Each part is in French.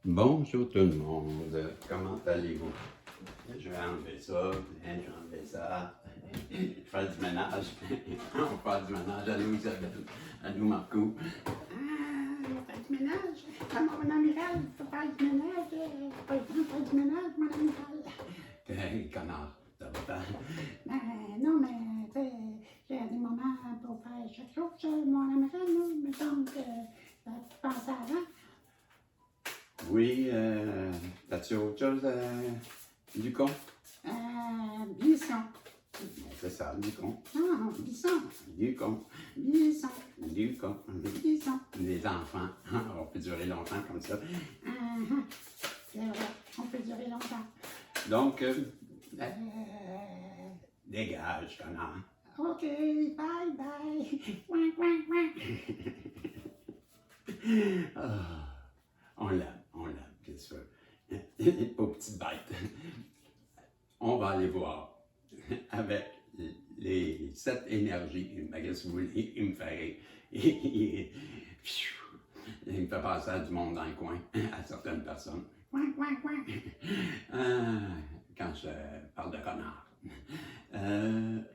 Bonjour tout le monde, comment allez-vous? Je vais enlever ça, je vais enlever ça. Je vais faire du ménage. On va faire du ménage. Allô Isabelle, allô Marco. On va faire du ménage. Comme mon amiral, il faut faire du ménage. Pas le temps de faire du ménage, mon amiral. Hey, connard, ça va faire? Non, mais tu sais, j'ai des moments pour faire chaque chose, mon amiral, là. Me semble que tu penses avant. Oui, t'as-tu autre chose du con? Bisson. C'est ça, du con. Non, bisson. Du con. Bisson. Du con. Bisson. Les enfants, on peut durer longtemps comme ça. C'est vrai, on peut durer longtemps. Donc, dégage, connard. OK, bye bye. Ouin, ouin, ouin. On l'aime, qu'est-ce que tu veux? Aux petites bêtes. On va aller voir avec les 7 énergies. Qu'est-ce que vous voulez? Il me fait rire. Il me fait passer à du monde dans le coin, à certaines personnes. Ouin, ouin, ouin. Quand je parle de connard.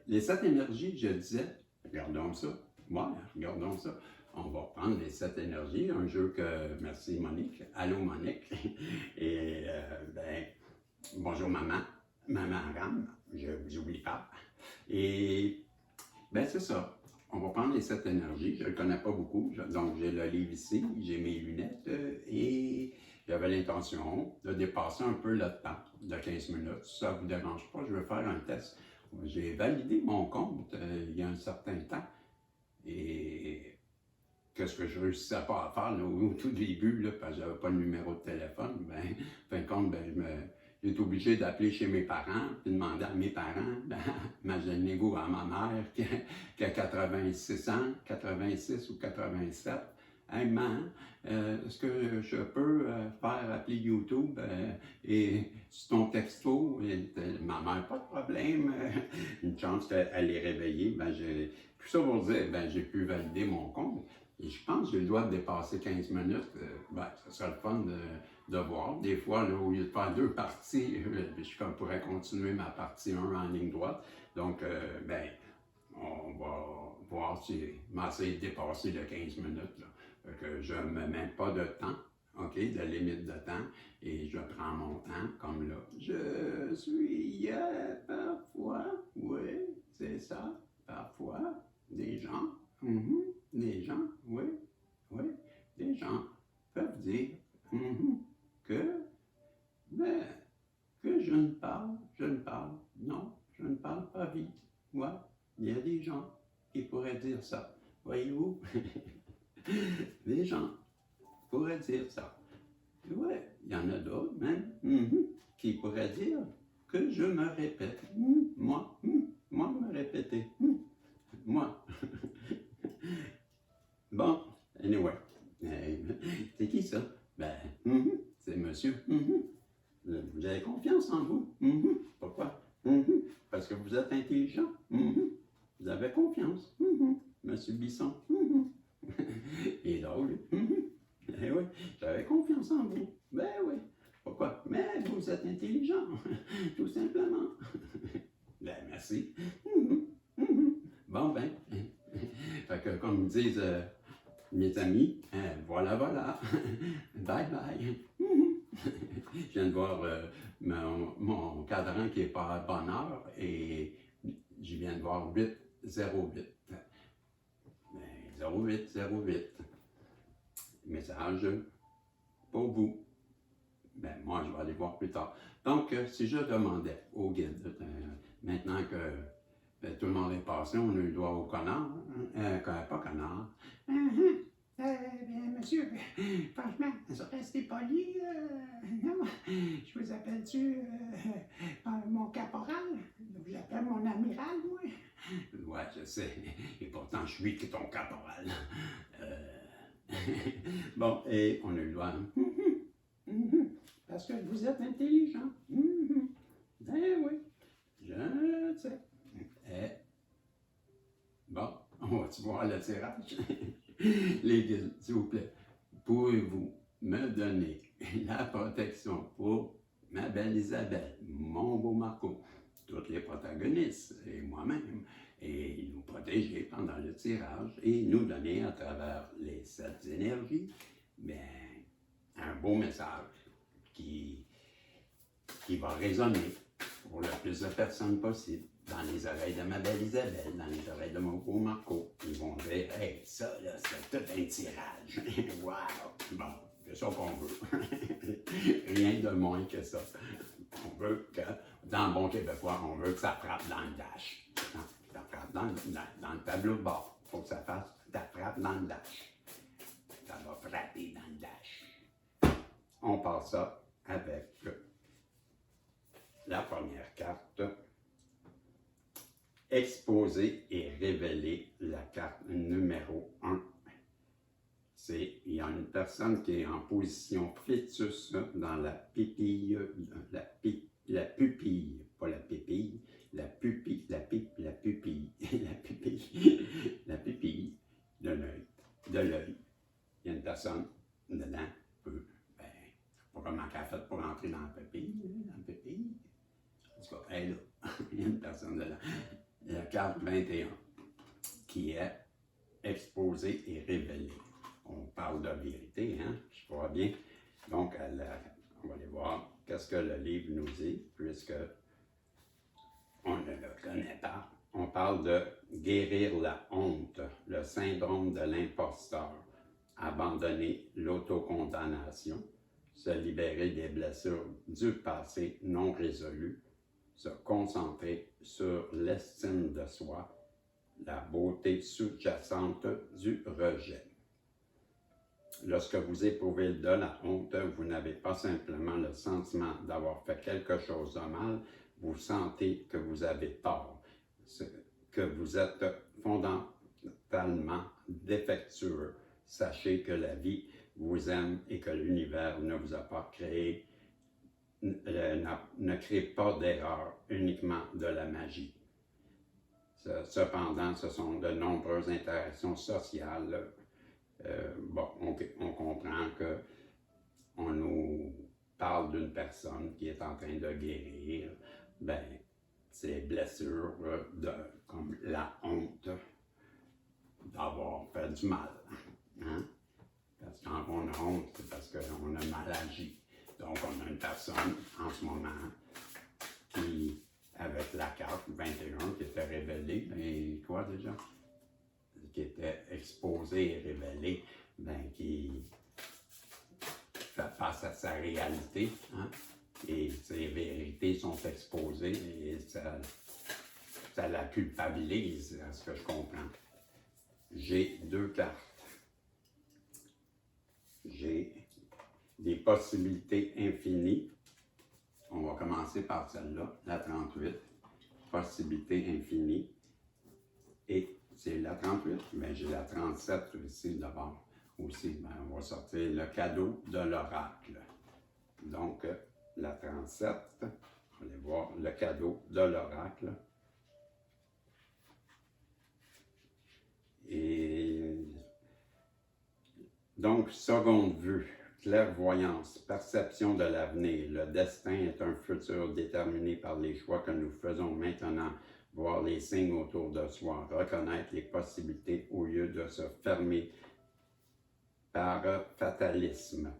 Les 7 énergies, je disais, regardons ça. Ouais, regardons ça. On va prendre les 7 énergies, un jeu que, merci Monique, allô Monique, et bonjour maman, maman Ram, je vous oublie pas. Et c'est ça, on va prendre les 7 énergies, je ne le connais pas beaucoup, donc j'ai le livre ici, j'ai mes lunettes et j'avais l'intention de dépasser un peu le temps de 15 minutes, si ça ne vous dérange pas, je vais faire un test. J'ai validé mon compte il y a un certain temps et qu'est-ce que je ne réussissais pas à faire là, au tout début, là, parce que je n'avais pas le numéro de téléphone, fin de compte, j'étais obligé d'appeler chez mes parents, puis demander à mes parents, imaginez-vous à ma mère qui a 86 ans, 86 ou 87, hey, maman, est-ce que je peux faire appeler YouTube et sur ton texto? Et, ma mère, pas de problème. Une chance qu'elle est réveillée. Tout ça pour dire, j'ai pu valider mon compte. Et je pense que j'ai le droit de dépasser 15 minutes. Ça serait le fun de voir. Des fois, là, au lieu de faire 2 parties, je pourrais continuer ma partie 1 en ligne droite. Donc, on va voir si m'essayer de dépasser le 15 minutes. Là. Que je ne me mets pas de temps, OK, de limite de temps, et je prends mon temps, comme là. Je suis parfois, oui, c'est ça, parfois, des gens, des gens, oui, des gens peuvent dire que, que je ne parle, non, je ne parle pas vite. Ouais, il y a des gens qui pourraient dire ça. Voyez-vous? Les gens pourraient dire ça. Oui, il y en a d'autres même qui pourraient dire que je me répète. Moi me répéter. Moi. Bon, anyway. C'est qui ça? C'est monsieur. Vous avez confiance en vous. Pourquoi? Parce que vous êtes intelligent. Vous avez confiance. Monsieur Bisson. Il est drôle. Eh oui, j'avais confiance en vous. Ben oui. Pourquoi? Mais vous êtes intelligent, tout simplement. Merci. Bon, fait que comme disent mes amis, voilà. Bye bye. Je viens de voir mon cadran qui est pas à bonne heure et je viens de voir 808. 0808. Message pour vous. Moi, je vais aller voir plus tard. Donc, si je demandais au guide, maintenant que tout le monde est passé, on a eu le droit au connard, pas connard. Monsieur, franchement, restez poli. Non, je vous appelle-tu mon caporal? Je vous appelle mon amiral, moi. Ouais, je sais. Et pourtant, je suis ton caporal. Bon, et on a eu le droit. Parce que vous êtes intelligent. Eh oui, je sais. Bon, on va-tu voir le tirage? Les guides, s'il vous plaît, pouvez-vous me donner la protection pour ma belle Isabelle, mon beau Marco, tous les protagonistes et moi-même, et nous protéger pendant le tirage et nous donner à travers les 7 énergies, bien, un beau message qui va résonner pour le plus de personnes possible dans les oreilles de ma belle Isabelle, dans les oreilles de mon beau Marco. Ils vont dire « Hey, ça, là, c'est tout un tirage. » Wow! Bon, c'est ça qu'on veut. Rien de moins que ça. On veut que, dans le bon québécois, on veut que ça frappe dans le dash. Ça frappe dans le tableau de bord. Il faut que ça fasse, ça frappe dans le dash. Ça va frapper dans le dash. On passe ça avec la première carte. Exposer et révéler la carte numéro 1. Il y a une personne qui est en position fœtus dans la pupille, la pupille, pas la pupille, la pupille, la pupille, la pupille de l'œil. Il y a une personne dedans, ben, pas comment qu'elle a fait pour entrer dans la pupille, En tout cas, elle est là. Il y a une personne dedans. La carte 21, qui est exposée et révélée. On parle de vérité, hein? Je crois bien. Donc, on va aller voir qu'est-ce que le livre nous dit, puisque on ne le connaît pas. On parle de guérir la honte, le syndrome de l'imposteur, abandonner l'autocondamnation, se libérer des blessures du passé non résolues, se concentrer sur l'estime de soi, la beauté sous-jacente du rejet. Lorsque vous éprouvez de la honte, vous n'avez pas simplement le sentiment d'avoir fait quelque chose de mal, vous sentez que vous avez tort, que vous êtes fondamentalement défectueux. Sachez que la vie vous aime et que l'univers ne vous a pas créé, ne crée pas d'erreur, uniquement de la magie. Cependant, ce sont de nombreuses interactions sociales. On comprend qu'on nous parle d'une personne qui est en train de guérir, ces blessures comme la honte d'avoir fait du mal. Hein? Parce que quand on a honte, c'est parce qu'on a mal agi. Donc, on a une personne en ce moment qui, avec la carte 21, qui était révélée, et quoi déjà? Qui était exposée et révélée, qui fait face à sa réalité, hein? Et ses vérités sont exposées et ça la culpabilise, à ce que je comprends. J'ai 2 cartes. J'ai des possibilités infinies. On va commencer par celle-là, la 38. Possibilités infinies. Et c'est la 38, mais j'ai la 37 ici d'abord. Aussi, on va sortir le cadeau de l'oracle. Donc, la 37, on va aller voir le cadeau de l'oracle. Et donc, seconde vue, clairvoyance, perception de l'avenir. Le destin est un futur déterminé par les choix que nous faisons maintenant. Voir les signes autour de soi, reconnaître les possibilités au lieu de se fermer par fatalisme.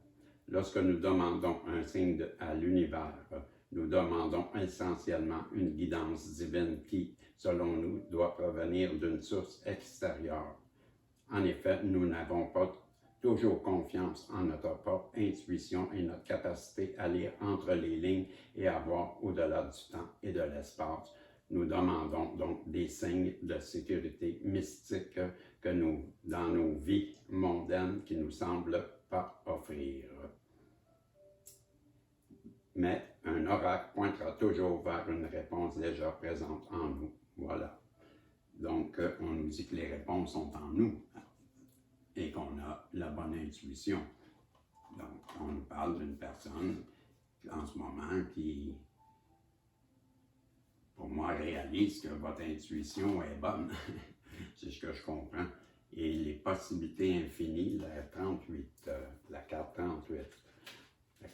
Lorsque nous demandons un signe à l'univers, nous demandons essentiellement une guidance divine qui, selon nous, doit provenir d'une source extérieure. En effet, nous n'avons pas toujours confiance en notre propre intuition et notre capacité à lire entre les lignes et à voir au-delà du temps et de l'espace. Nous demandons donc des signes de sécurité mystique que dans nos vies mondaines, qui ne nous semblent pas offrir. Mais un oracle pointera toujours vers une réponse déjà présente en nous. Voilà. Donc, on nous dit que les réponses sont en nous et qu'on a la bonne intuition. Donc, on nous parle d'une personne en ce moment qui, pour moi, réalise que votre intuition est bonne. C'est ce que je comprends. Et les possibilités infinies, la 38, la carte 38.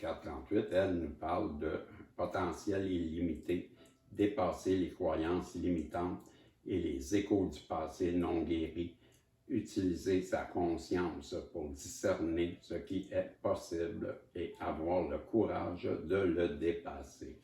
carte 38, elle nous parle de potentiel illimité, dépasser les croyances limitantes et les échos du passé non guéris, utiliser sa conscience pour discerner ce qui est possible et avoir le courage de le dépasser.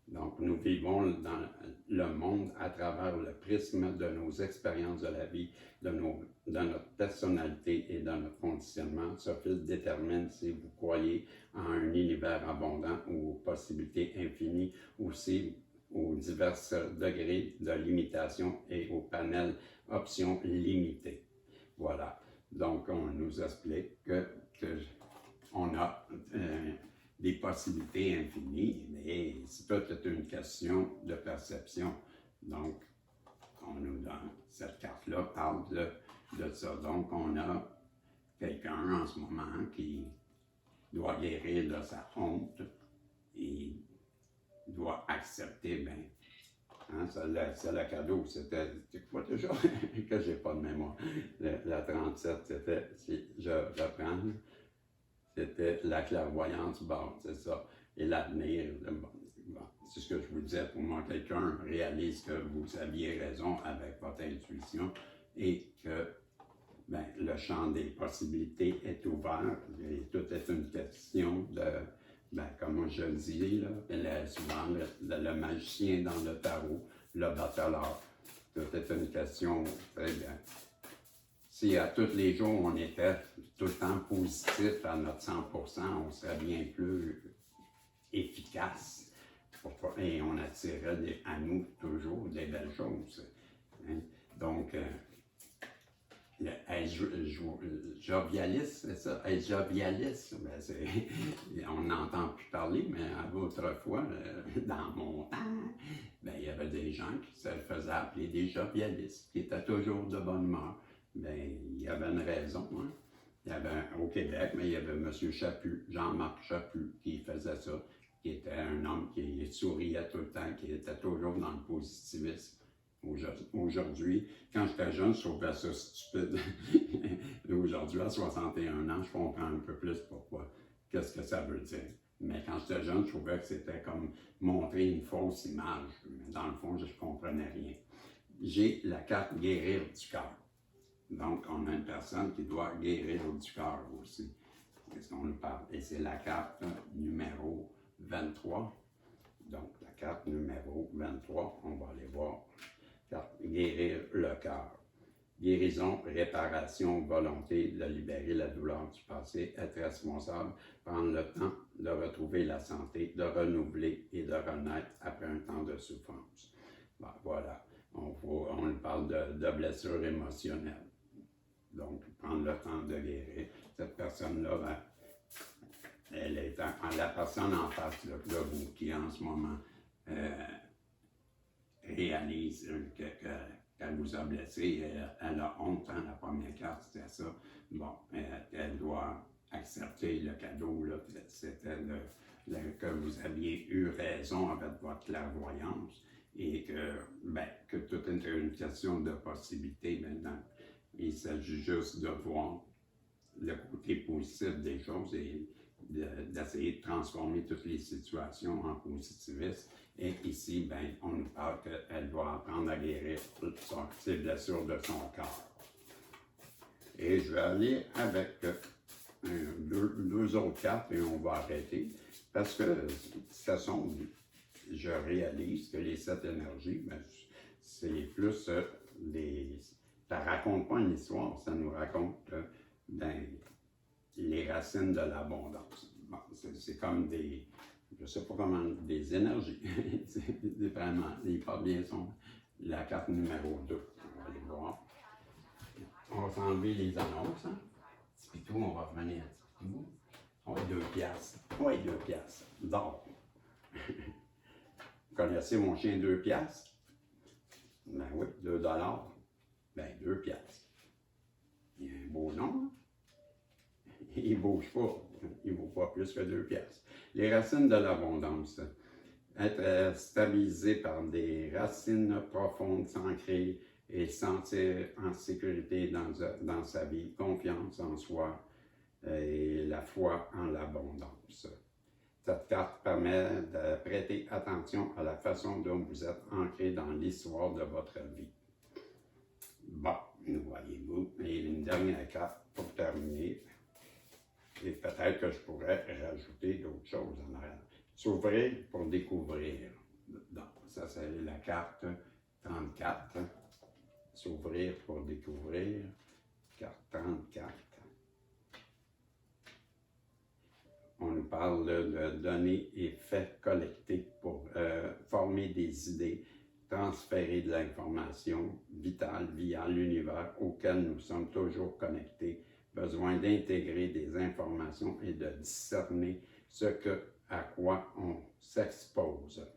Donc, nous vivons dans le monde à travers le prisme de nos expériences de la vie, de notre personnalité et de notre conditionnement. Ce fil détermine si vous croyez en un univers abondant ou aux possibilités infinies, ou si aux divers degrés de limitation et au panel options limitées. Voilà. Donc, on nous explique que on a des possibilités infinies, mais c'est toute une question de perception. Donc, cette carte-là parle de ça. Donc, on a quelqu'un en ce moment qui doit guérir de sa honte et doit accepter, bien, hein, c'est le cadeau. C'était quoi déjà? Que j'ai pas de mémoire. La 37, c'était, si je reprends, c'était la clairvoyance, bon, c'est ça. Et l'avenir, bon, c'est ce que je vous disais. Pour moi, quelqu'un réalise que vous aviez raison avec votre intuition et que ben, le champ des possibilités est ouvert. Et tout est une question de, ben, comme je le dis, là, souvent le magicien dans le tarot, le battleur. Tout est une question très bien. Si à tous les jours on était tout le temps positif à notre 100%, on serait bien plus efficace et on attirerait à nous toujours des belles choses. Hein? Donc, jovialiste, c'est ça? Être jovialiste, ben on n'entend plus parler, mais autrefois, dans mon temps, ben, il y avait des gens qui se faisaient appeler des jovialistes, qui étaient toujours de bonne humeur. Ben, il y avait une raison. Hein? Il y avait au Québec, mais il y avait M. Chaput, Jean-Marc Chaput, qui faisait ça, qui était un homme qui souriait tout le temps, qui était toujours dans le positivisme. Aujourd'hui, quand j'étais jeune, je trouvais ça stupide. Aujourd'hui, à 61 ans, je comprends un peu plus pourquoi, qu'est-ce que ça veut dire. Mais quand j'étais jeune, je trouvais que c'était comme montrer une fausse image. Mais dans le fond, je ne comprenais rien. J'ai la carte guérir du cœur. Donc, on a une personne qui doit guérir du cœur aussi. C'est ce qu'on nous parle. Et c'est la carte numéro 23. Donc, la carte numéro 23, on va aller voir. Carte guérir le cœur. Guérison, réparation, volonté de libérer la douleur du passé, être responsable, prendre le temps de retrouver la santé, de renouveler et de renaître après un temps de souffrance. Ben, voilà, on nous parle de blessures émotionnelles. Donc, prendre le temps de guérir. Cette personne-là, ben, elle est la personne en face de vous qui, en ce moment, réalise qu'elle vous a blessé. Elle a honte, hein, la première carte, c'était ça. Bon, elle doit accepter le cadeau, là, c'était que vous aviez eu raison avec votre clairvoyance et que tout est une question de possibilité maintenant. Il s'agit juste de voir le côté positif des choses et d'essayer de transformer toutes les situations en positivisme. Et ici, ben, on nous parle qu'elle doit apprendre à guérir ses blessures de son corps. Et je vais aller avec deux autres cartes et on va arrêter. Parce que je réalise que les 7 énergies, ben, c'est plus ça raconte pas une histoire, ça nous raconte les racines de l'abondance. Bon, c'est comme je sais pas comment, des énergies. C'est vraiment, il porte bien la carte numéro 2. On va aller voir. On va s'enlever les annonces. Hein? Tipitou, on va revenir à Tipitou. On va 2 piastres. Oui, 2 piastres. D'or. Vous connaissez mon chien 2 piastres? Ben oui, 2 $. Ben 2 piastres. Il a un beau nom, hein? Il ne bouge pas. Il ne vaut pas plus que 2 piastres. Les racines de l'abondance. Être stabilisé par des racines profondes, s'ancrer et sentir en sécurité dans sa vie, confiance en soi et la foi en l'abondance. Cette carte permet de prêter attention à la façon dont vous êtes ancré dans l'histoire de votre vie. Bon, nous voyez-vous, et une dernière carte pour terminer. Et peut-être que je pourrais rajouter d'autres choses en arrière. S'ouvrir pour découvrir. Donc, ça, c'est la carte 34. S'ouvrir pour découvrir. Carte 34. On nous parle de données et faits collectés pour former des idées, transférer de l'information vitale via l'univers auquel nous sommes toujours connectés, besoin d'intégrer des informations et de discerner à quoi on s'expose.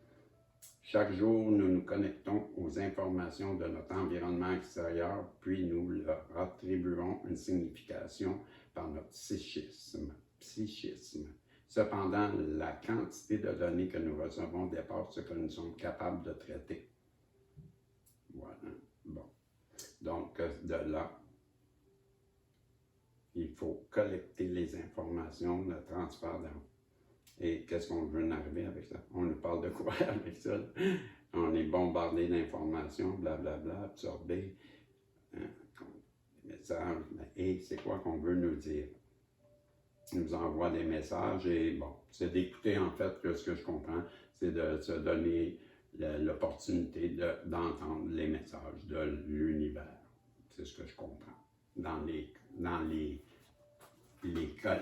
Chaque jour, nous nous connectons aux informations de notre environnement extérieur, puis nous leur attribuons une signification par notre psychisme. Cependant, la quantité de données que nous recevons dépasse ce que nous sommes capables de traiter. Voilà. Bon. Donc, de là, il faut collecter les informations, le transfert d'enfants. Et qu'est-ce qu'on veut en arriver avec ça? On nous parle de quoi avec ça? On est bombardé d'informations, blablabla, absorbé, des messages. Et c'est quoi qu'on veut nous dire? Il nous envoie des messages et bon, c'est d'écouter en fait que ce que je comprends, c'est de se donner l'opportunité d'entendre les messages de l'univers. C'est ce que je comprends. Dans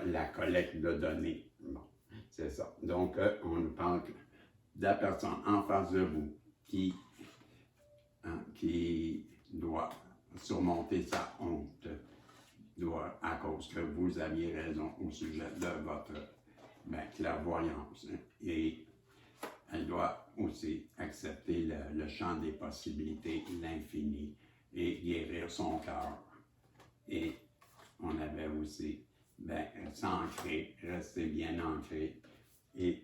la collecte de données. Bon, c'est ça. Donc, on nous parle de la personne en face de vous qui doit surmonter sa honte, à cause que vous aviez raison au sujet de votre clairvoyance. Et elle doit aussi accepter le champ des possibilités, l'infini, et guérir son cœur. Et on avait aussi s'ancrer, rester bien ancré et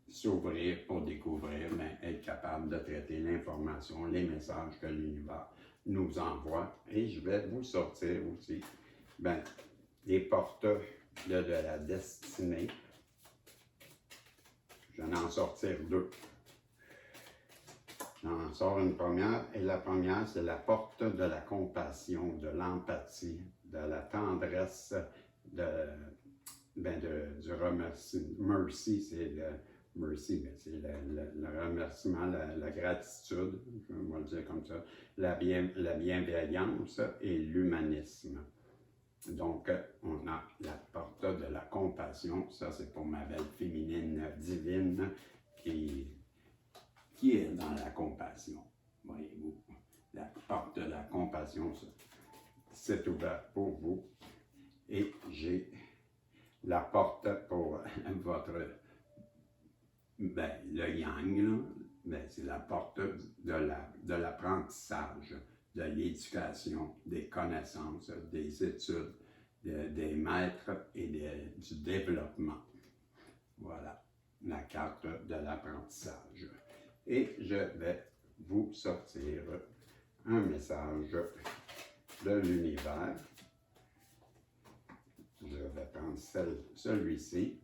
s'ouvrir pour découvrir, être capable de traiter l'information, les messages que l'univers nous envoie. Et je vais vous sortir aussi les porteurs de la destinée. Je vais en sortir deux. J'en sors une première, et la première, c'est la porte de la compassion, de l'empathie, de la tendresse, du remerciement. Mercy, c'est le remerciement, la gratitude, je vais le dire comme ça, la bienveillance et l'humanisme. Donc, on a la porte de la compassion, ça c'est pour ma belle féminine divine qui est dans la compassion. Voyez-vous, la porte de la compassion, c'est ouvert pour vous. Et j'ai la porte pour votre, le yang, c'est la porte de l'apprentissage, de l'éducation, des connaissances, des études, des maîtres et du développement. Voilà, la carte de l'apprentissage. Et je vais vous sortir un message de l'univers. Je vais prendre celui-ci.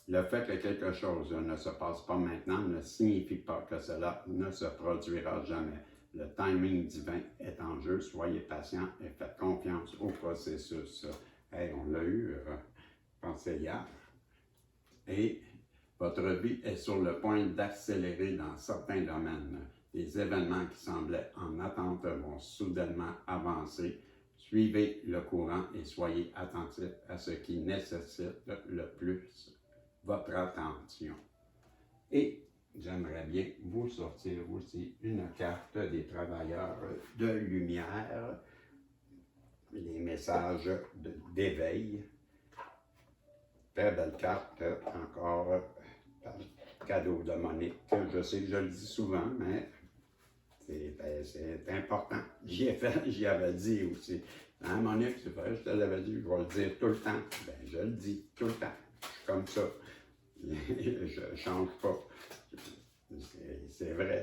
Le fait que quelque chose ne se passe pas maintenant ne signifie pas que cela ne se produira jamais. Le timing divin est en jeu. Soyez patient et faites confiance au processus. Hey, on l'a eu, pensez hier. Et votre vie est sur le point d'accélérer dans certains domaines. Les événements qui semblaient en attente vont soudainement avancer. Suivez le courant et soyez attentifs à ce qui nécessite le plus votre attention. Et j'aimerais bien vous sortir aussi une carte des travailleurs de lumière, les messages d'éveil. Très belle carte, encore cadeau de Monique. Je sais que je le dis souvent, mais c'est important. J'y avais dit aussi. Hein, Monique, c'est vrai, je te l'avais dit, je vais le dire tout le temps. Je le dis tout le temps. Je suis comme ça. Je ne change pas. C'est vrai.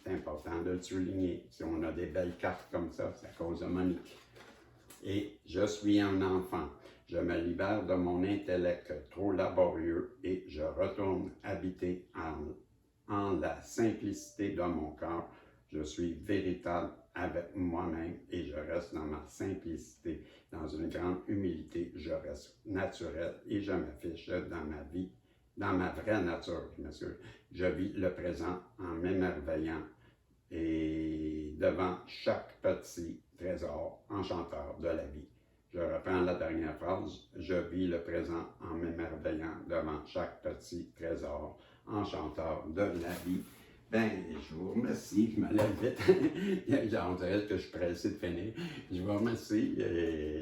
C'est important de le souligner. Si on a des belles cartes comme ça, c'est à cause de Monique. Et je suis un enfant. Je me libère de mon intellect trop laborieux et je retourne habiter en la simplicité de mon cœur. Je suis véritable avec moi-même et je reste dans ma simplicité, dans une grande humilité. Je reste naturel et je m'affiche dans ma vie, dans ma vraie nature, monsieur. Je vis le présent en m'émerveillant et devant chaque petit trésor enchanteur de la vie. Je reprends la dernière phrase. Je vis le présent en m'émerveillant devant chaque petit trésor enchanteur de la vie. Ben, je vous remercie. Je me lève vite. On dirait que je suis pressé de finir. Je vous remercie.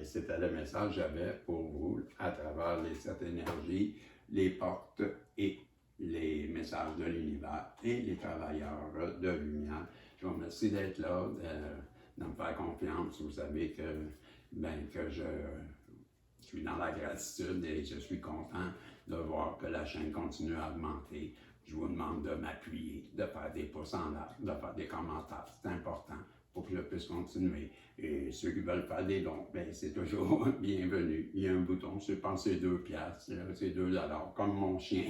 C'était le message que j'avais pour vous à travers les 7 énergies, les portes et les messages de l'univers et les travailleurs de lumière. Je vous remercie d'être là, de me faire confiance. Vous savez que je suis dans la gratitude et je suis content de voir que la chaîne continue à augmenter. Je vous demande de m'appuyer, de faire des pouces en l'air, de faire des commentaires. C'est important pour que je puisse continuer. Et ceux qui veulent faire des dons, ben c'est toujours bienvenu. Il y a un bouton, je pense que c'est 2 piastres, c'est 2 $. Comme mon chien,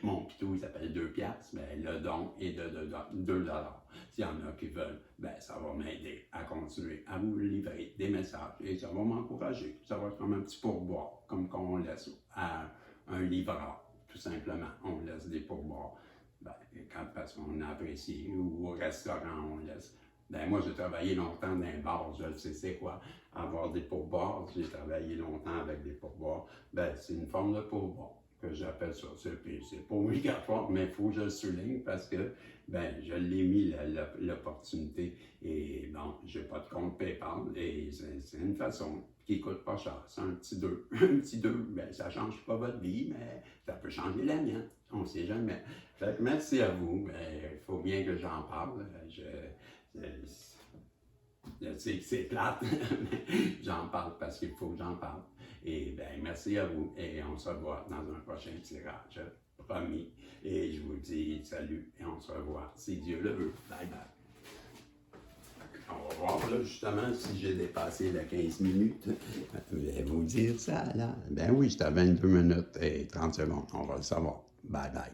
mon pitou, il s'appelle 2 piastres, ben le don est de 2 $. S'il y en a qui veulent, ben ça va m'aider à continuer à vous livrer des messages et ça va m'encourager. Ça va être comme un petit pourboire, comme quand on laisse à un livreur, tout simplement. On laisse des pourboires. Ben, parce qu'on apprécie, ou au restaurant, on laisse. Ben moi, j'ai travaillé longtemps dans un bar, je le sais c'est quoi, avoir des pourboires. J'ai travaillé longtemps avec des pourboires. Ben, c'est une forme de pourboire que j'appelle ça. C'est pas obligatoire, mais il faut que je le souligne parce que, ben, je l'ai mis l'opportunité. Et bon, j'ai pas de compte PayPal et c'est une façon qui coûte pas cher. C'est un petit 2. Un petit 2, ben, ça change pas votre vie, mais ça peut changer la mienne. On sait jamais. Fait que merci à vous. Il faut bien que j'en parle. Je sais que c'est plate, mais j'en parle parce qu'il faut que j'en parle. Et bien, merci à vous et on se revoit dans un prochain tirage, promis. Et je vous dis salut et on se revoit si Dieu le veut. Bye bye. On va voir là justement si j'ai dépassé les 15 minutes. Je vais vous dire ça là. Ben oui, j'étais à 22 minutes et 30 secondes. On va le savoir. Bye bye.